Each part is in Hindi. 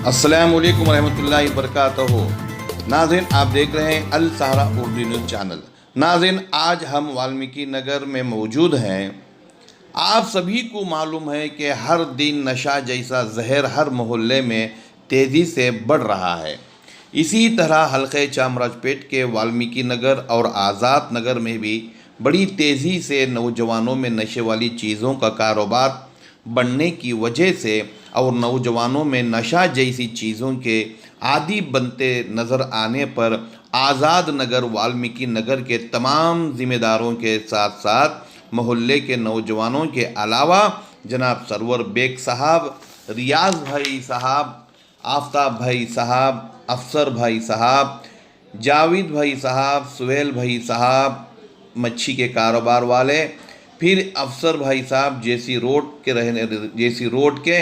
अस्सलामुअलैकुम रहमतुल्लाहि वबरकातुहू। नाज़रीन, आप देख रहे हैं अल सहारा उर्दू न्यूज़ चैनल। नाज़रीन, आज हम वाल्मीकि नगर में मौजूद हैं। आप सभी को मालूम है कि हर दिन नशा जैसा जहर हर मोहल्ले में तेज़ी से बढ़ रहा है। इसी तरह हल्के चामराजपेट के वाल्मीकि नगर और आज़ाद नगर में भी बड़ी तेज़ी से नौजवानों में नशे वाली चीज़ों का कारोबार बढ़ने की वजह से और नौजवानों में नशा जैसी चीज़ों के आदी बनते नज़र आने पर आज़ाद नगर वाल्मीकि नगर के तमाम ज़िम्मेदारों के साथ साथ मोहल्ले के नौजवानों के अलावा जनाब सरवर बेग साहब, रियाज भाई साहब, आफ्ताब भाई साहब, अफसर भाई साहब, जावेद भाई साहब, सुहेल भाई साहब मच्छी के कारोबार वाले, फिर अफसर भाई साहब जेसी रोड के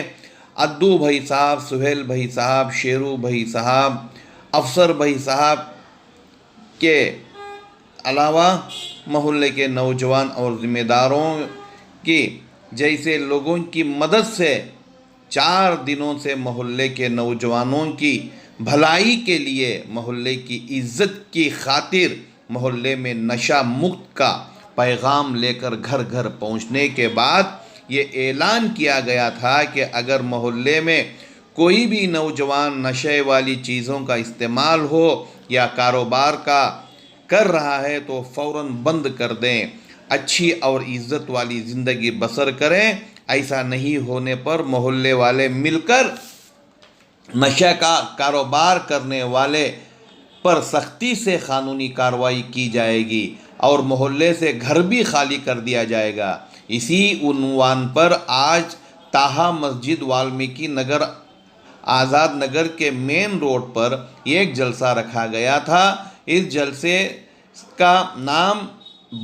अद्दू भाई साहब, सुहेल भाई साहब, शेरू भाई साहब, अफसर भाई साहब के अलावा मोहल्ले के नौजवान और ज़िम्मेदारों की जैसे लोगों की मदद से 4 दिनों से मोहल्ले के नौजवानों की भलाई के लिए, मोहल्ले की इज़्ज़त की खातिर मोहल्ले में नशा मुक्त का पैगाम लेकर घर घर पहुंचने के बाद ये ऐलान किया गया था कि अगर मोहल्ले में कोई भी नौजवान नशे वाली चीज़ों का इस्तेमाल हो या कारोबार का कर रहा है तो फ़ौरन बंद कर दें, अच्छी और इज़्ज़त वाली ज़िंदगी बसर करें। ऐसा नहीं होने पर मोहल्ले वाले मिलकर नशे का कारोबार करने वाले पर सख्ती से कानूनी कार्रवाई की जाएगी और मोहल्ले से घर भी खाली कर दिया जाएगा। इसी उन्वान पर आज ताहा मस्जिद वाल्मीकि नगर आज़ाद नगर के मेन रोड पर एक जलसा रखा गया था। इस जलसे का नाम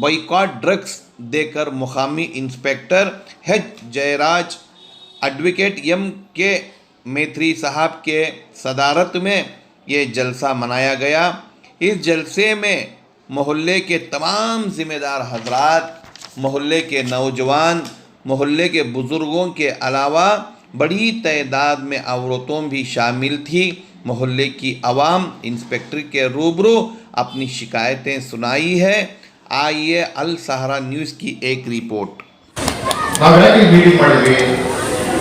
बॉयकॉट ड्रग्स देकर मुकामी inspector H Jairaj, advocate M K Maitri साहब के सदारत में ये जलसा मनाया गया। इस जलसे में मोहल्ले के तमाम ज़िम्मेदार हजरात, मोहल्ले के नौजवान, मोहल्ले के बुज़ुर्गों के अलावा बड़ी तादाद में औरतों भी शामिल थी। मोहल्ले की आवाम इंस्पेक्टर के रूबरू अपनी शिकायतें सुनाई है। आइए अल सहारा न्यूज़ की एक रिपोर्ट।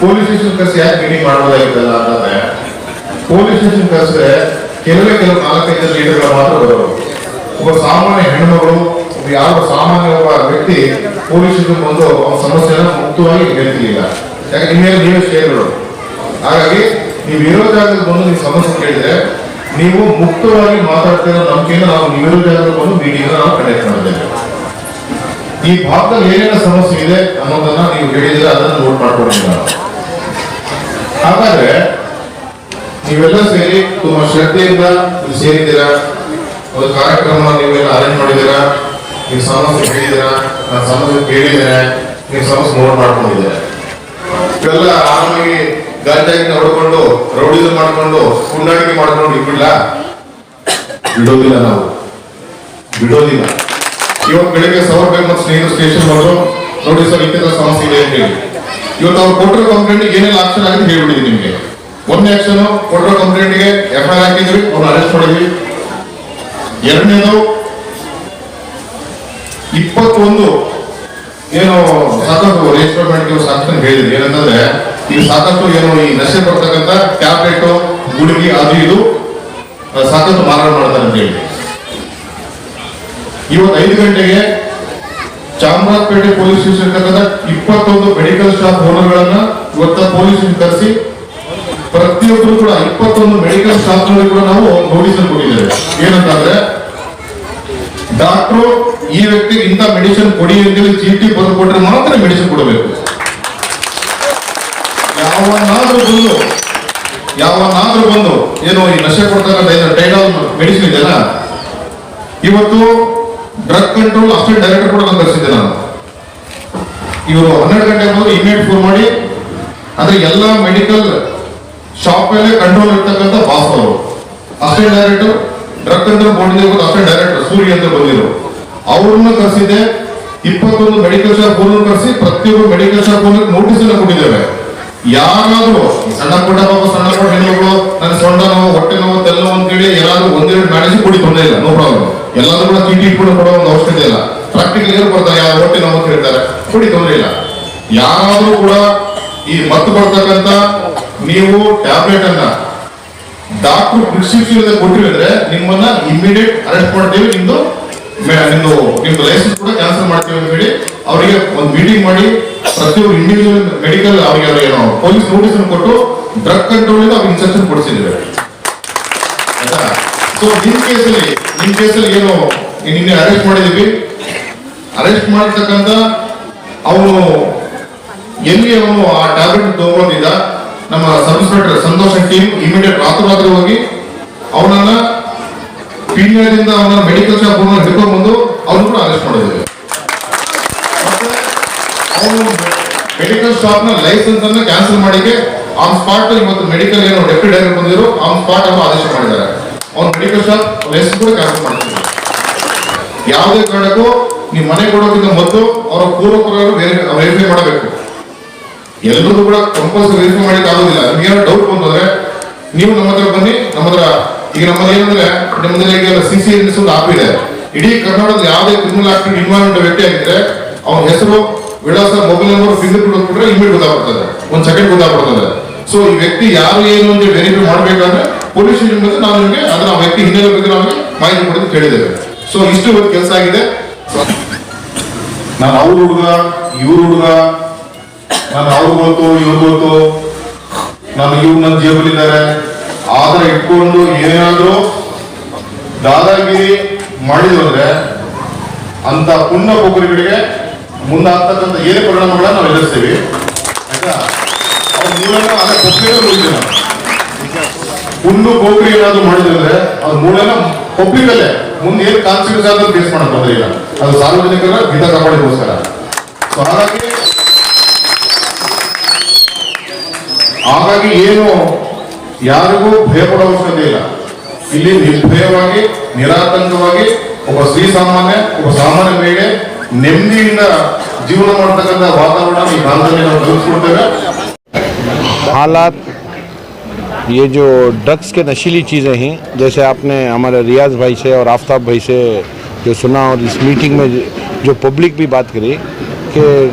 ಪೊಲೀಸ್ ಸ್ಟೇಷನ್ ಕರೆಸಿ ಯಾಕೆ ಮೀಟಿಂಗ್ ಮಾಡೋದಾಗಿದ್ದಲ್ಲ ಅಂತಂದ್ರೆ, ಪೊಲೀಸ್ ಸ್ಟೇಷನ್ ಕರೆಸಿದ್ರೆ ಕೆಲವು 4-5 ಲೀಡರ್ಗಳು ಮಾತ್ರ ಬರೋರು. ಒಬ್ಬ ಸಾಮಾನ್ಯ ಹೆಣ್ಣುಮಗಳು, ಯಾವ ಸಾಮಾನ್ಯ ಒಬ್ಬ ವ್ಯಕ್ತಿ ಪೊಲೀಸ್ ಸ್ಟೇಷನ್ ಬಂದು ಅವನ ಸಮಸ್ಯೆನ ಮುಕ್ತವಾಗಿ ಹೇಳ್ತಿರ್ಲಿಲ್ಲ. ಯಾಕೆ ನೀವೇ ಶೇರ್ಗಳು. ಹಾಗಾಗಿ ನೀವು ಇರೋ ಜಾಗದಲ್ಲಿ ಬಂದು ನೀವು ಸಮಸ್ಯೆ ಕೇಳಿದ್ರೆ ನೀವು ಮುಕ್ತವಾಗಿ ಮಾತಾಡ್ತಿರೋ ನಂಬಿಕೆಯಿಂದ ನಾವು ನೀವಿರೋ ಜಾಗದಲ್ಲಿ ಬಂದು ಮೀಟಿಂಗ್ ನಾವು ಕಂಡಕ್ಟ್ ಮಾಡಿದ್ದೇವೆ. ಈ ಭಾಗದಲ್ಲಿ ಏನೇನು ಸಮಸ್ಯೆ ಇದೆ ಅನ್ನೋದನ್ನ ನೀವು ಹೇಳಿದ್ರೆ ಅದನ್ನು ನೋಟ್ ಮಾಡ್ಕೊಂಡಿದ್ದೀರಾ. ಹಾಗಾದ್ರೆ ನೀವೆಲ್ಲ ಸೇರಿ ತುಂಬಾ ಶ್ರದ್ಧೆಯಿಂದ ಸೇರಿದ್ದೀರಾ, ಒಂದು ಕಾರ್ಯಕ್ರಮ ನೀವೆಲ್ಲ ಅರೇಂಜ್ ಮಾಡಿದ್ದೀರಾ, ನೀವು ಸಮಸ್ಯೆ ಹೇಳಿದ್ದೀರಾ, ನಾನು ಸಮಸ್ಯೆ ಕೇಳಿದ್ದೇನೆ, ನೀವು ಸಮಸ್ಯೆ ನೋಟ್ ಮಾಡ್ಕೊಂಡಿದ್ದೀರಾ. ಇವೆಲ್ಲ ಆರಾಮಾಗಿ ಗಾಂಜಾಗಿನ ಹೊಡ್ಕೊಂಡು ರೌಡಿಸಂ ಮಾಡ್ಕೊಂಡು ಪುಂಡಾಟಿಕೆ ಮಾಡ್ಕೊಂಡು ಬಿಡೋದಿಲ್ಲ. ನಾವು ಬಿಡೋದಿಲ್ಲ. ಇವತ್ತು ಬೆಳಿಗ್ಗೆ ಸವರ್ಬೇಕು ಮತ್ತು ಸ್ನೇಹಿತರ ಸ್ಟೇಷನ್ ಅವರು ನೋಡಿ ಸರ್ ಇಂಥ ಸಮಸ್ಯೆ ಇದೆ ಅಂತ ಹೇಳಿ ಇವತ್ತು ಅವ್ರು ಕೊಟ್ಟರು ಕಂಪ್ಲೇಂಟ್ ಏನೆಲ್ಲ ಆಕ್ಷನ್ ಆಗಿದೆ ಹೇಳ್ಬಿಟ್ಟಿದ್ವಿ ನಿಮಗೆ. ಒಂದನೇ ಆಕ್ಷನ್ ಕೊಟ್ಟರು ಕಂಪ್ಲೇಂಟ್ಗೆ ಎಫ್ಐಆರ್ ಹಾಕಿದ್ವಿ, ಅವ್ರನ್ನ ಅರೆಸ್ಟ್ ಮಾಡಿದ್ವಿ. ಎರಡನೇದು 21 ಏನು ಸಾಕಷ್ಟು ರಿಜಿಸ್ಟರ್ಮೆಂಟ್ ಸಾಕಷ್ಟು ಹೇಳಿದ್ವಿ. ಏನಂತಂದ್ರೆ ಈಗ ಸಾಕಷ್ಟು ಏನು ಈ ನಶೆ ಬರ್ತಕ್ಕಂಥ ಟ್ಯಾಬ್ಲೆಟ್, ಗುಳಿಗೆ ಅದು ಇದು ಸಾಕಷ್ಟು ಮಾರಾಟ ಮಾಡ್ತಾರೆ ಅಂತ ಹೇಳಿ ಇವತ್ತು 5 ಗಂಟೆಗೆ Chamrajpet police station 21 medical shop ಓನರ್ಗಳನ್ನ ಇವತ್ತ ಪೊಲೀಸ್ ಕರೆಸಿ ಪ್ರತಿಯೊಬ್ಬರು ಕೂಡ 21 ಮೆಡಿಕಲ್ ಶಾಪ್ ಕೂಡ ನಾವು ನೋಟಿಸ್ ಕೊಟ್ಟಿದ್ದೇವೆ. ಏನಂತಂದ್ರೆ ಡಾಕ್ಟ್ರು ಈ ವ್ಯಕ್ತಿಗೆ ಇಂಥ ಮೆಡಿಸಿನ್ ಕೊಡಿ ಅಂತೇಳಿ ಚೀಟಿ ಬರೆದು ಕೊಟ್ಟರೆ ಮಾತ್ರ ಮೆಡಿಸಿನ್ ಕೊಡಬೇಕು. ಯಾವನಾದ್ರೂ ಬಂದು ಏನು ಈ ನಶೆ ಕೊಡ್ತಕ್ಕಂಥ ಟೈಡಾಲ್ ಮೆಡಿಸಿನ್ ಇದೆಯಲ್ಲ, ಇವತ್ತು ಡ್ರಗ್ ಕಂಟ್ರೋಲ್ ಅಸಿಸ್ಟೆಂಟ್ ಡೈರೆಕ್ಟರ್ ಕೂಡ ನಾನು ಕರೆಸಿದ್ದೆ. ನಾನು ಇವರು 12 ಗಂಟೆ ಬಂದು ಇಮೇಲ್ ಫೋನ್ ಮಾಡಿ, ಅಂದ್ರೆ ಎಲ್ಲ ಮೆಡಿಕಲ್ ಶಾಪ್ ಮೇಲೆ ಕಂಟ್ರೋಲ್ ಇರ್ತಕ್ಕಂಥ ಬಾಸ್ ಅವರು assistant director, drug control board assistant director Surya ಅಂತ ಬಂದಿರು, ಅವ್ರನ್ನ ಕರೆಸಿದ್ದೆ. 21 ಮೆಡಿಕಲ್ ಶಾಪ್ ಓನರ್ ಕರೆಸಿ ಪ್ರತಿಯೊಬ್ಬರು ಮೆಡಿಕಲ್ ಶಾಪ್ ಓನರ್ ನೋಟಿಸ್ ಎಲ್ಲ ಕೊಟ್ಟಿದ್ದೇವೆ. ಯಾರಾದ್ರೂ ಸಣ್ಣ ಪುಟ್ಟ ಹೆಣ್ಣುಗಳು ನೋವು, ಹೊಟ್ಟೆ ನೋವು, ತಲೆನೋವು ಅಂತೇಳಿ ಎಲ್ಲಾದ್ರೂ ಒಂದೆರಡು ಮೆಡಿಸಿನ್ ಕೊಡಿ, ತೊಂದರೆ ಇಲ್ಲ, ನೋ ಪ್ರಾಬ್ಲಮ್. ಎಲ್ಲಾದ್ರೂ ಕೂಡ ಚೀಟಿ ಇಟ್ಕೊಂಡು ಕೊಡೋ ಒಂದು ಅವಶ್ಯಕತೆ ಇಲ್ಲ. ಪ್ರಾಕ್ಟಿಕಲ್ ಏನು ಬರ್ತಾರೆ, ಯಾವ ಹೊಟ್ಟೆ ನೋವು ಅಂತ ಹೇಳ್ತಾರೆ, ಕೊಡಿ, ತೊಂದರೆ ಇಲ್ಲ. ಯಾರಾದ್ರೂ ಕೂಡ ಈ ಮತ್ತು ಬರ್ತಕ್ಕಂಥ ನೀವು ಟ್ಯಾಬ್ಲೆಟ್ ಅನ್ನ ಡಾಕ್ಟರ್ ಪ್ರಿಸ್ಕ್ರಿಪ್ಷನ್ ಕೊಟ್ಟಿದ್ರೆ ನಿಮ್ಮನ್ನ ಇಮಿಡಿಯೇಟ್ ಅರೆಸ್ಟ್ ಮಾಡ್ತೀವಿ, ನಿಮ್ದು ಲೈಸೆನ್ಸ್ ಕೂಡ ಕ್ಯಾನ್ಸಲ್ ಮಾಡ್ತೀವಿ ಅಂತ ಹೇಳಿ ಅವರಿಗೆ ಒಂದು ಮೀಟಿಂಗ್ ಮಾಡಿ ಪ್ರತಿಯೊಬ್ಬರು ಇಂಡಿವಿಜುವಲ್ ಮೆಡಿಕಲ್ ಅವರಿಗೆ ನಾವು ಪೊಲೀಸ್ ನೋಟಿಸ್ ಕೊಟ್ಟು ಡ್ರಗ್ ಕಂಟ್ರೋಲ್ ಇಂದ ಅವ್ರಿಗೆ ಇನ್ಸ್ಟ್ರಕ್ಷನ್ ಕೊಡಿಸಿದ್ದೇವೆ. ಆಯ್ತಾ? ಸೊ ನಿಮ್ ಕೇಸಲ್ಲಿ ಏನು ನಿನ್ನೆ ಅರೆಸ್ಟ್ ಮಾಡಿದೀವಿ. ಅರೆಸ್ಟ್ ಮಾಡಿರ್ತಕ್ಕಂಥ ಅವನು ಎಲ್ಲಿ ಅವನು ಆ ಟ್ಯಾಬ್ಲೆಟ್ ತಗೊಂಡಿದ್ದ, ನಮ್ಮ sub inspector Santosh team immediate ರಾತ್ರಿ ಹೋಗಿ ಅವನನ್ನ ಪೀಣ್ಯದಿಂದ ಅವನ ಮೆಡಿಕಲ್ ಶಾಪ್ ಹಿಡ್ಕೊಂಡು ಬಂದು ಅವನು ಕೂಡ ಅರೆಸ್ಟ್ ಮಾಡಿದ್ದೇವೆ. ಮತ್ತೆ ಅವನು ಮೆಡಿಕಲ್ ಶಾಪ್ ನ ಲೈಸೆನ್ಸ್ ಅನ್ನ ಕ್ಯಾನ್ಸಲ್ ಮಾಡಿಕೆ ಆನ್ ಸ್ಪಾಟ್ ಇವತ್ತು ಮೆಡಿಕಲ್ ಏನು ಡೆಪ್ಯೂಟಿ ಡೈರೆಕ್ಟರ್ ಬಂದಿದ್ರು ಆನ್ ಸ್ಪಾಟ್ ಅವರು ಆದೇಶ ಮಾಡಿದ್ದಾರೆ. ಅವ್ನ ಮೆಡಿಕಲ್ ಶಾಪ್ ಲೈಸೆನ್ಸ್ ಕೂಡ ಕ್ಯಾನ್ಸಲ್ ಮಾಡ್ತಿದ್ದಾರೆ. ಯಾವುದೇ ಕಾರಣಕ್ಕೂ ನೀವು ಮನೆ ಕೊಡೋಕ್ಕಿಂತ ಮೊದಲು ಅವರ ಪೂರ್ವಕರು ವೆರಿಫೈ ಮಾಡಬೇಕು. ಎಲ್ಲರೂ ಕೂಡ ಕಂಪಲ್ಸರಿ ವೆರಿಫೈ ಮಾಡಲಿಕ್ಕೆ ಆಗೋದಿಲ್ಲ. ನಿಮ್ಗೆ ಏನೋ ಡೌಟ್ ಬಂತಂದ್ರೆ ನೀವು ನಮ್ಮ ಹತ್ರ ಬನ್ನಿ. ನಮ್ಮ ಹತ್ರ ಈಗ ನಮ್ಮಲ್ಲಿ ಏನಂದ್ರೆ ನಿಮ್ಮಲ್ಲಿ CCNS ಒಂದು ಆಪ್ ಇದೆ. ಇಡೀ ಕರ್ನಾಟಕದ ಯಾವುದೇ ಕ್ರಿಮಿನಲ್ ಆಕ್ಟಿವಿಟಿ ಇನ್ವಾಲ್ವ್ ವ್ಯಕ್ತಿ ಆಗಿದ್ರೆ ಅವನ ಹೆಸರು, ವಿಳಾಸ, ಮೊಬೈಲ್ ನಂಬರ್, ಫಿಂಗರ್ ಪ್ರಿಂಟ್ ಕೊಟ್ಟರೆ ಇಮಿಡಿಯೇಟ್ ಗೊತ್ತಾಗ್ತದೆ, ಒಂದು ಸೆಕೆಂಡ್ ಗೊತ್ತಾಗ್ಬಿಡ್ತದೆ. ಸೊ ಈ ವ್ಯಕ್ತಿ ಯಾರು ಏನು ಅಂತ ವೆರಿಫೈ ಮಾಡಬೇಕಾದ್ರೆ ಪೊಲೀಸ್ ಸ್ಟೇಷನ್ ಬಂದು ನಾವು ನಿಮಗೆ ಅದನ್ನ ಆ ವ್ಯಕ್ತಿ ಹಿನ್ನೆಲೆ ಬಗ್ಗೆ ನಮಗೆ ಮಾಹಿತಿ ಕೊಡೋದು ಕೇಳಿದ್ದೇವೆ. ಸೊ ಇಷ್ಟು ಇವತ್ತು ಕೆಲಸ ಆಗಿದೆ. ನಾನು ಅವ್ರ ಹುಡುಗ, ಇವ್ರ ಹುಡುಗ, ನಾನು ಅವ್ರು ಗೊತ್ತು, ಇವ್ರು ಗೊತ್ತು, ನಾನು ಇವ್ರು ನನ್ನ ಜೇಬಲ್ಲಿದ್ದಾರೆ ಆದ್ರೆ ಇಟ್ಕೊಂಡು ಏನಾದ್ರೂ ದಾದಾಗಿರಿ ಮಾಡಿದ್ರಂದ್ರೆ ಅಂತ ಪುಣ್ಯ ಪೋಖರಿಗಳಿಗೆ ಮುಂದಾಗ್ತಕ್ಕಂಥ ಏನೇ ಪರಿಣಾಮಗಳನ್ನ ನಾವು ಎದುರಿಸ್ತೀವಿ. ಆಯ್ತಾ? ಅವ್ರು ನೀವೆಲ್ಲ ಅದೇ ಪತ್ರಿಕೆ ಹೋಗಿದ್ದೀವಿ ನಾವು. ಹುಲ್ಲು ಪೋಖರಿ ಏನಾದ್ರು ಮಾಡಿದ್ರೆ ಅದು ಮೂಳೆಲ್ಲ ಪಬ್ಲಿಕಲ್ಲೇ ಮುಂದೆ ಏನು ಕಾನ್ಸಿಕ್ವೆನ್ಸ್ ಆದ್ರೂ ಫೇಸ್ ಮಾಡೋದು ತೊಂದರೆ ಇಲ್ಲ. ಅದು ಸಾರ್ವಜನಿಕರ ಹಿತ ಕಾಪಾಡೋದಕ್ಕೋಸ್ಕರ. ಸೊ ಹಾಗಾಗಿ ಏನು ಯಾರಿಗೂ ಭಯ ಪಡೋ ಅವಶ್ಯಕತೆ ಇಲ್ಲ. ಇಲ್ಲಿ ನಿರ್ಭಯವಾಗಿ, ನಿರಾತಂಕವಾಗಿ ಒಬ್ಬ ಶ್ರೀಸಾಮಾನ್ಯ, ಒಬ್ಬ ಸಾಮಾನ್ಯ ಮಹಿಳೆ ನೆಮ್ಮದಿಯಿಂದ ಜೀವನ ಮಾಡತಕ್ಕಂಥ ವಾತಾವರಣ ಈ ಕಾಲದಲ್ಲಿ ನಾವು ಕಲ್ಪಿಸ್ಕೊಡ್ತೇವೆ. हालात ये जो ड्रग्स के नशीली चीज़ें हैं, जैसे आपने हमारे रियाज भाई से और आफ्ताब भाई से जो सुना और इस मीटिंग में जो पब्लिक भी बात करी कि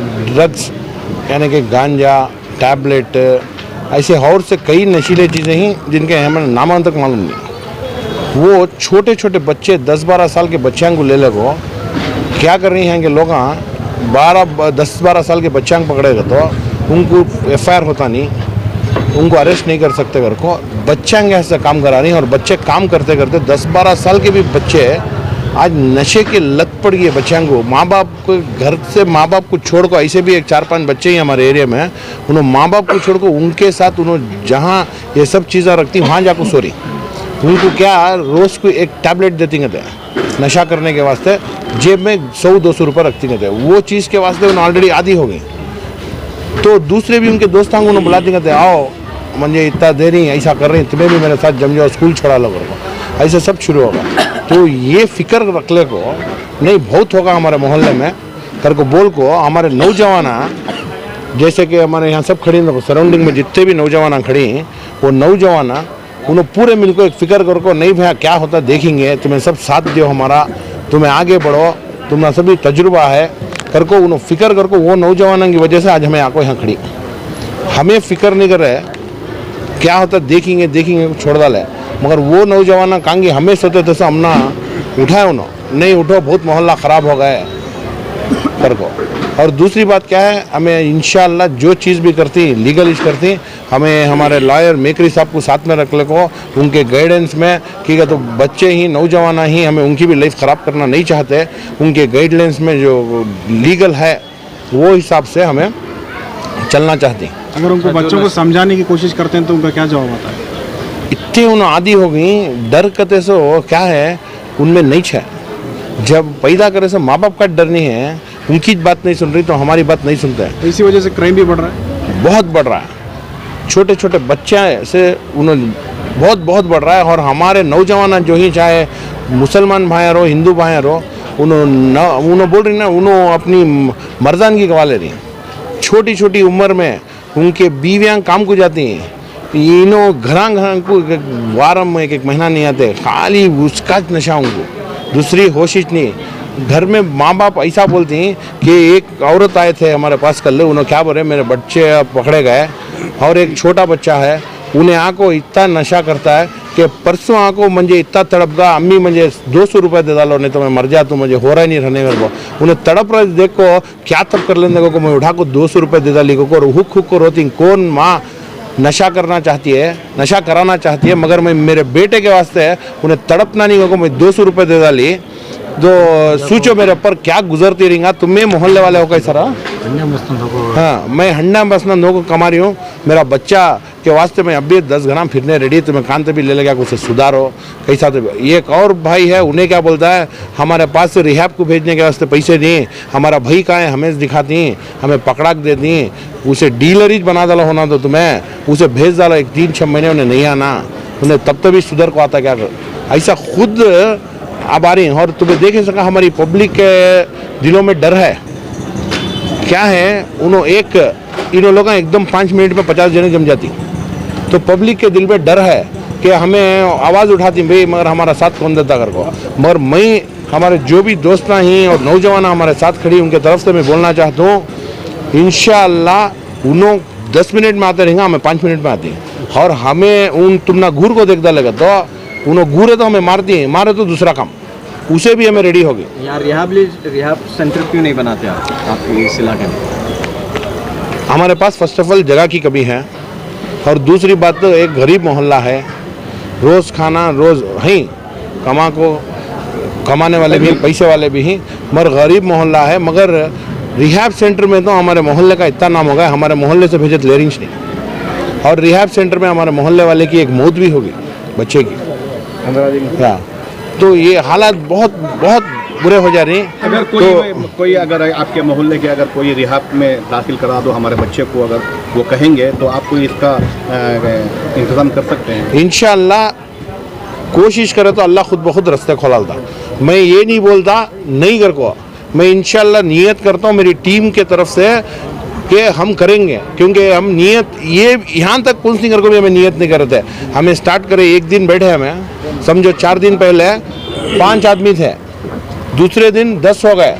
ड्रग्स यानी कि गांजा, टैबलेट, ऐसे और से कई नशीले चीज़ें हैं जिनके हमें नाम तक मालूम नहीं. वो छोटे छोटे बच्चे 10-12 साल के बच्चों को ले लगो क्या कर रही हैं कि लोग 10-12 साल के बच्चों को पकड़ेगा तो उनको FIR होता नहीं, उनको अरेस्ट नहीं कर सकते घर को. बच्चा ऐसा काम करा रही हैं और बच्चे काम करते करते 10-12 साल के भी बच्चे आज नशे की लत पड़ गई है बच्चों को. माँ बाप को घर से माँ बाप को छोड़ को, ऐसे भी एक 4-5 बच्चे ही हमारे एरिया में, उन्होंने माँ बाप को छोड़ को उनके साथ उन्होंने जहाँ ये सब चीज़ें रखती वहाँ जाकर सो रही. उनको क्या रोज़ को एक टैबलेट देती कहते हैं नशा करने के वास्ते, जेब में 100-200 रुपये रखती कहते हैं. वो चीज़ के वास्ते उन्हें ऑलरेडी आदी हो गई. तो दूसरे भी उनके दोस्तों को उन्हें बुलाते कहते आओ मुझे इतना दे रही, ऐसा कर रही, तुम्हें भी मेरे साथ जम जाओ, स्कूल छोड़ा लो को, ऐसे सब शुरू होगा. तो ये फिक्र रखने को नहीं बहुत होगा हमारे मोहल्ले में कर को बोल को. हमारे नौजवान जैसे कि हमारे यहाँ सब खड़ी सराउंडिंग में जितने भी नौजवान खड़ी वो नौजवान उन्हें पूरे मिल को एक फिक्र कर को नहीं भैया क्या होता देखेंगे, तुम्हें सब साथ दो हमारा, तुम्हें आगे बढ़ो, तुम्हारा सभी तजुर्बा है कर को उन्हें फिक्र कर को. वो नौजवानों की वजह से आज हमें आको यहाँ खड़ी. हमें फिक्र नहीं कर रहे क्या होता देखेंगे छोड़ डाले, मगर वो नौजवान कहेंगे हमें सोते थे हमना उठाए उन्होंने नहीं उठो, बहुत मोहल्ला ख़राब हो गए कर को. और दूसरी बात क्या है, हमें इंशाअल्लाह जो चीज़ भी करती लीगलिश करती हमें हमारे लॉयर मेकरी साहब को साथ में रख ले को उनके गाइडेंस में कि तो बच्चे ही नौजवान ही हमें उनकी भी लाइफ ख़राब करना नहीं चाहते. उनके गाइडलाइंस में जो लीगल है वो हिसाब से हमें चलना चाहती. अगर उनको बच्चों को समझाने की कोशिश करते हैं तो उनका क्या जवाब आता है? इतने उन्हें आदि हो गई डर कते सो क्या है उनमें नहीं है. जब पैदा करे से माँ बाप का डर नहीं है, उनकी बात नहीं सुन रही तो हमारी बात नहीं सुनते हैं. इसी वजह से क्राइम भी बढ़ रहा है, बहुत बढ़ रहा है. छोटे छोटे बच्चे से उन्होंने बहुत बढ़ रहा है. और हमारे नौजवान जो ही चाहे मुसलमान भाई रो, हिंदू भाई रो, उन्होंने बोल रही ना उन्होंने अपनी मर्दानगी गवा ले रही. छोटी छोटी उम्र में उनके बीवियाँ काम को जाती हैं, इनो घरा घरा को वारम में एक महीना नहीं आते, खाली उसका नशा उनको, दूसरी होशिश नहीं। घर में माँ बाप ऐसा बोलते हैं कि एक औरत आए थे हमारे पास कल, उन्होंने क्या बोले मेरे बच्चे पकड़े गए और एक छोटा बच्चा है, उन्हें आको इतना नशा करता है कि परसों आको मुझे इतना तड़प गया, अम्मी मुझे 200 रुपये दे डालो नहीं तो मैं मर जाता, मुझे हो रहा ही नहीं रहने मेरे को। उन्हें तड़प रहे देखो क्या तब कर लेने को, मैं उठा को 200 रुपये दे डाली को, और हुक हुक को रोती। कौन माँ नशा करना चाहती है, नशा कराना चाहती है, मगर मैं मेरे बेटे के वास्ते उन्हें तड़पना नहीं को मैं 200 रुपये दे डाली। तो सोचो मेरे ऊपर क्या गुजरती रहेगा। तुम्हें मोहल्ले वाले हो कैसा रहा? हाँ, मैं हंडा बसना नो को कमा रही हूँ, मेरा बच्चा के वास्ते मैं अभी 10 घंटा फिरने रेडी, तो मैं कान पे भी ले लगा उसे सुधारो कैसा। तो एक और भाई है, उन्हें क्या बोलता है हमारे पास से रिहाब को भेजने के वास्ते पैसे दिए, हमारा भाई कहाँ है हमें दिखाती, हमें पकड़ा दे दी, उसे डीलरीज बना डाला होना तो तुम्हें, उसे भेज डाला 1-3-6 महीने उन्हें नहीं आना, उन्हें तब तो भी सुधर को आता क्या कर। ऐसा खुद अब आ रही हैं। और तुम्हें देख सका हमारी पब्लिक के दिलों में डर है, क्या है इन लोगों का एकदम 5 मिनट में 50 जने जम जाती, तो पब्लिक के दिल में डर है कि हमें आवाज़ उठाती भाई, मगर हमारा साथ कौन देता कर को। मगर मैं हमारे जो भी दोस्त हैं और नौजवान हमारे साथ खड़ी, उनके तरफ से मैं बोलना चाहता हूँ, इंशाअल्लाह उन्हों 10 मिनट में आते रहेंगे, हमें 5 मिनट में आती हैं। और हमें उन तुमना घूर को देखता लगा तो उन्होंने घूरे तो हमें मारती हैं, मारे तो दूसरा काम, उसे भी हमें रेडी हो गई। यार रिहाब सेंटर क्यों नहीं बनाते आप इस इलाके में? हमारे पास फर्स्ट ऑफ ऑल जगह की कमी है, और दूसरी बात तो एक गरीब मोहल्ला है, रोज़ खाना रोज़ ही कमाने वाले भी पैसे वाले भी हैं, मगर गरीब मोहल्ला है। मगर रिहाब सेंटर में तो हमारे मोहल्ले का इतना नाम हो गया, हमारे मोहल्ले से भेजे लेरिंच नहीं, और रिहाब सेंटर में हमारे मोहल्ले वाले की एक मौत भी होगी बच्चे की 15 दिन। हाँ, तो ये हालात बहुत बहुत बुरे हो जा रहे हैं। अगर कोई अगर आपके मोहल्ले के अगर कोई रिहाब में दाखिल करा दो हमारे बच्चे को, अगर वो कहेंगे तो आप कोई इसका इंतज़ाम कर सकते हैं? इंशाअल्लाह कोशिश करे तो अल्लाह खुद ब खुद रास्ते खोलता। मैं ये नहीं बोलता नहीं कर को, मैं इंशाअल्लाह नियत करता हूँ मेरी टीम के तरफ से कि हम करेंगे, क्योंकि हम नियत ये यहाँ तक कुछ नहीं कर को भी हमें नियत नहीं करते। हमें स्टार्ट करे, एक दिन बैठे हमें समझो 4 दिन पहले 5 आदमी थे, दूसरे दिन 10 हो गए,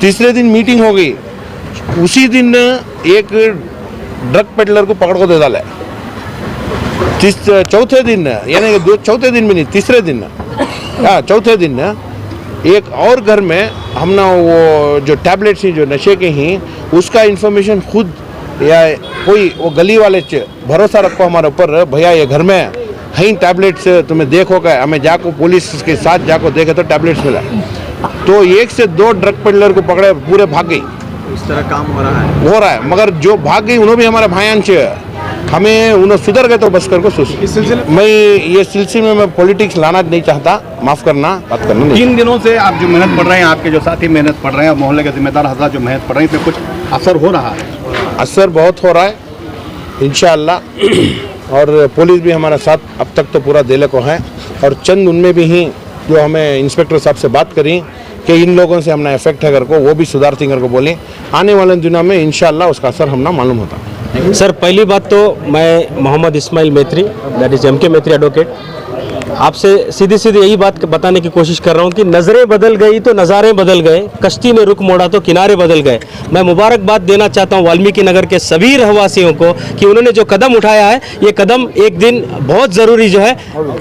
तीसरे दिन मीटिंग हो गई, उसी दिन एक ड्रग पेडलर को पकड़ को दे डाला। चौथे दिन यानी चौथे दिन में नहीं, तीसरे दिन चौथे दिन एक और घर में हमने वो जो टैबलेट्स हैं जो नशे के हैं उसका इन्फॉर्मेशन खुद या कोई वो गली वाले भरोसा रखो हमारे ऊपर, भैया ये घर में है टैबलेट्स तुम्हें देखो क्या, हमें जाको पुलिस के साथ जाको देखे तो टैबलेट्स मिला। तो 1 से 2 ड्रग पेडलर को पकड़े, पूरे भाग गई। इस तरह काम हो रहा है, मगर जो भाग गई उन्होंने भी हमारे भाईयांश, हमें उन्हें सुधर गए तो बस कर को इस सिलसिले मैं ये सिलसिले में पॉलिटिक्स लाना नहीं चाहता, माफ़ करना, बात करना नहीं। 3 दिनों से आप जो मेहनत पढ़ रहे हैं, आपके जो साथी मेहनत पढ़ रहे हैं, मोहल्ले के जिम्मेदार हजरात जो मेहनत पढ़ रहे हैं, इसमें कुछ असर हो रहा है? असर बहुत हो रहा है इंशाअल्लाह, और पुलिस भी हमारे साथ अब तक तो पूरा दिले को है, और चंद उनमें भी ही जो हमें इंस्पेक्टर साहब से बात करी कि इन लोगों से हमने इफेक्ट है कर को, वो भी सुधारती कर को बोले, आने वाले दिनों में इंशाअल्लाह उसका असर हमना मालूम होता है। सर पहली बात तो मैं Mohammad Ismail Metri, that is MK Metri advocate, आपसे सीधी सीधी यही बात बताने की कोशिश कर रहा हूँ कि नज़रें बदल गई तो नज़ारे बदल गए, कश्ती ने रुख मोड़ा तो किनारे बदल गए। मैं मुबारकबाद देना चाहता हूँ वाल्मीकि नगर के सभी रहवासियों को कि उन्होंने जो कदम उठाया है, ये कदम एक दिन बहुत ज़रूरी जो है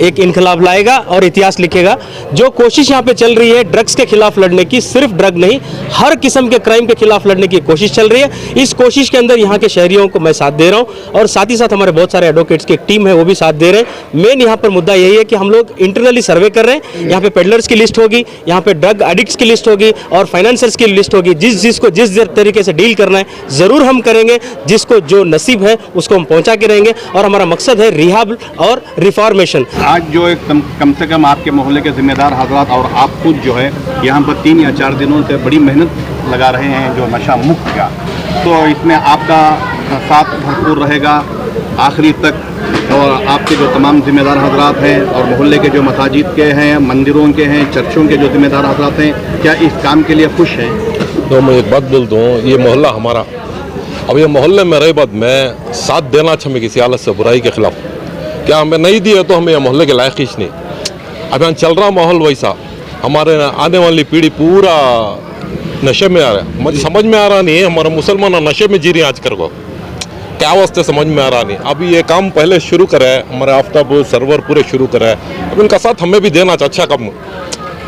एक इनकलाब लाएगा और इतिहास लिखेगा। जो कोशिश यहाँ पे चल रही है ड्रग्स के खिलाफ लड़ने की, सिर्फ ड्रग नहीं हर किस्म के क्राइम के खिलाफ लड़ने की कोशिश चल रही है। इस कोशिश के अंदर यहाँ के शहरियों को मैं साथ दे रहा हूँ, और साथ ही साथ हमारे बहुत सारे एडवोकेट्स की एक टीम है वो भी साथ दे रहे हैं। मेन यहाँ पर मुद्दा यही है कि हम लोग इंटरनली सर्वे कर रहे हैं, यहाँ पे पेडलर्स की लिस्ट होगी, यहाँ पे ड्रग एडिक्ट्स की लिस्ट होगी और फाइनेंसर्स की लिस्ट होगी। जिसको जिस तरीके से डील करना है ज़रूर हम करेंगे, जिसको जो नसीब है उसको हम पहुँचा के रहेंगे, और हमारा मकसद है रिहाब और रिफॉर्मेशन। आज जो एक कम से कम आपके मोहल्ले के जिम्मेदार हजरात और आप खुद जो है यहाँ पर 3 या 4 दिनों से बड़ी मेहनत लगा रहे हैं जो नशा मुक्त का, तो इसमें आपका साथ भरपूर रहेगा आखिरी तक, और आपके जो तमाम जिम्मेदार हजरात हैं और मोहल्ले के जो मसाजिद के हैं, मंदिरों के हैं, चर्चों के जो जिम्मेदार हजरात हैं, क्या इस काम के लिए खुश हैं? तो मैं एक बात बोलता हूँ, ये मोहल्ला हमारा अब ये मोहल्ले में रही बात मैं साथ देना चाहिए किसी हालत से बुराई के खिलाफ, क्या हमें नहीं दिए तो हमें ये मोहल्ले के लायक ही नहीं। अब यहाँ चल रहा माहौल वैसा, हमारे आने वाली पीढ़ी पूरा नशे में आ रहा है। मुझे समझ में आ रहा नहीं है हमारे मुसलमान नशे में जी रहे हैं आजकल को, क्या वास्ते समझ में आ रहा नहीं। अब ये काम पहले शुरू करा है हमारे आफ्ताब सर्वर पूरे शुरू करा है, अब इनका साथ हमें भी देना चाहिए। अच्छा काम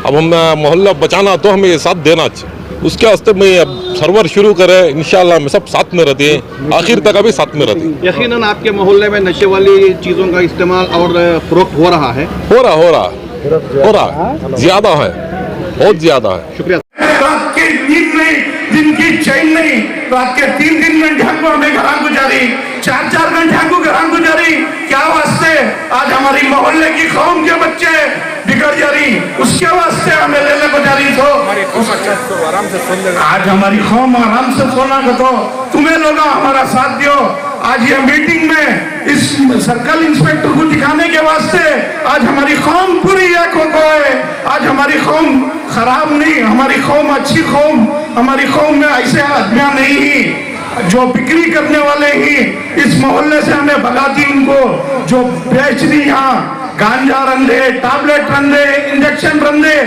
अब हम मोहल्ला बचाना तो हमें ये साथ देना चाहिए, उसके वास्ते में अब सर्वर शुरू करे इंशाल्लाह में सब साथ में रहते हैं, आखिर तक अभी साथ में रहते हैं। यकीनन आपके मोहल्ले में नशे वाली चीज़ों का इस्तेमाल और फरोख्त हो रहा है? हो रहा ज्यादा है, बहुत ज्यादा है। शुक्रिया। रात की नींद नहीं, दिन की चैन नहीं, रात के 3-3 घंटे हमको हमें घरां गुजारी, 4-4 घंटे हमको घरां गुजारी। क्या वास्ते आज हमारी मोहल्ले की कौम के बच्चे बिगड़ जा रही, उसके वास्ते हमें लेने को जा रही। तो आज हमारी कौम आराम से सोना को तो तुम्हें लोग हमारा साथ दियो। आज ये मीटिंग में इस सर्कल इंस्पेक्टर को दिखाने के वास्ते आज हमारी कौम पूरी एक हो गए। आज हमारी कौम खराब नहीं, हमारी कौम अच्छी कौम, हमारी कौम में ऐसे आदमियां नहीं ही जो बिक्री करने वाले ही इस मोहल्ले से हमें भगाती, उनको जो बेच दी यहाँ गांजा रंधे, टैबलेट रंधे, इंजेक्शन रंधे।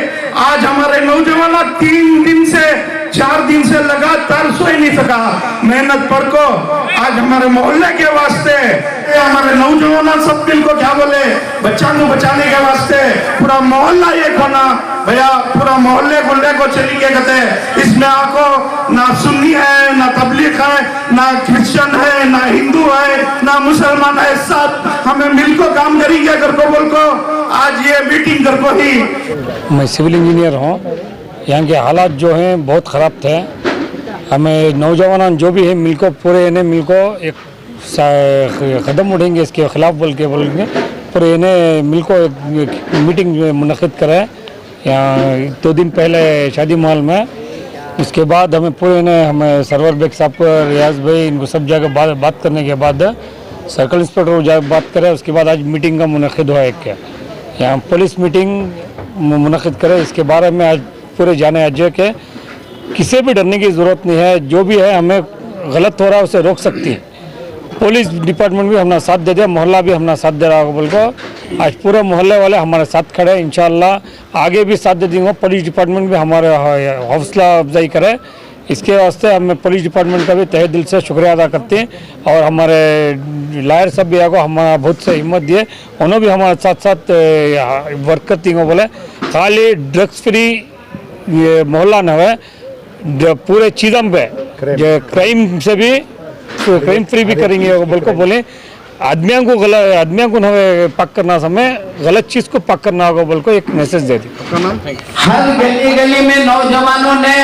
आज हमारे नौजवान 3 दिन से 4 दिन से लगातार सो ही नहीं सका मेहनत पर को। आज हमारे मोहल्ले के वास्ते हमारे नौजवान सब मिल को क्या बोले बच्चा को बचाने के वास्ते पूरा मोहल्ला ये होना भैया, पूरा मोहल्ले गुल्ले को चली के कहते। इसमें आपको ना सुन्नी है, ना तबलीग है, ना क्रिश्चियन है, ना हिंदू है, ना मुसलमान है, सब हमें मिलकर काम करेंगे कर को बोल को आज ये मीटिंग कर को ही। मैं सिविल इंजीनियर हूँ, यहाँ के हालात जो हैं बहुत ख़राब थे। हमें नौजवान जो भी है मिलको पूरे इन्हें मिलको एक कदम उठेंगे इसके खिलाफ बोलेंगे पूरे इन्हें मिलको एक मीटिंग मुनक़िद करें यहाँ 2 दिन पहले शादी महल में। उसके बाद हमें पूरे इन्हें हमें सर्वर बेग साहब को, रियाज भाई, इनको सब जगह बात करने के बाद सर्कल इंस्पेक्टर को जाकर बात करें। उसके बाद आज मीटिंग का मुनक़िद हुआ एक यहाँ पुलिस मीटिंग मुनक़िद करें। इसके बारे में आज पूरे जाने अजय के किसी भी डरने की ज़रूरत नहीं है, जो भी है हमें गलत हो रहा है उसे रोक सकती है। पुलिस डिपार्टमेंट भी हमारा साथ दे दिया, मोहल्ला भी हमारा साथ दे रहा होगा बोल को आज पूरे मोहल्ले वाले हमारे साथ खड़े हैं। इंशाअल्लाह आगे भी साथ दे देंगे। पुलिस डिपार्टमेंट भी हमारे हौसला अफजाई करे, इसके वास्ते हमें पुलिस डिपार्टमेंट का भी तहे दिल से शुक्रिया अदा करते हैं। और हमारे लायर सब भी आगो हमारा बहुत से हिम्मत दिए, उन्होंने भी हमारे साथ साथ वर्क करती हैं। बोले खाली ड्रग्स फ्री ये मोहल्ला न है, पूरे चीज़म पे जो क्राइम से भी क्राइम फ्री भी करेंगे बोल को बोले। आदमियों को न पक करना समय गलत चीज़ को पक करना होगा बोल को एक मैसेज दे दी। हर गली गली में नौजवानों ने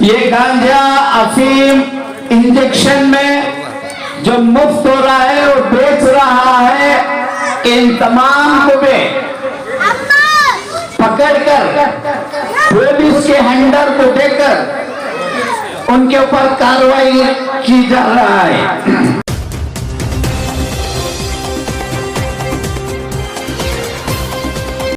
ये गांजा, अफीम, इंजेक्शन में जो मुफ्त हो रहा है वो बेच रहा है, इन तमाम को भी पकड़कर पुलिस के हैंडर को देकर उनके ऊपर कार्रवाई की जा रहा है।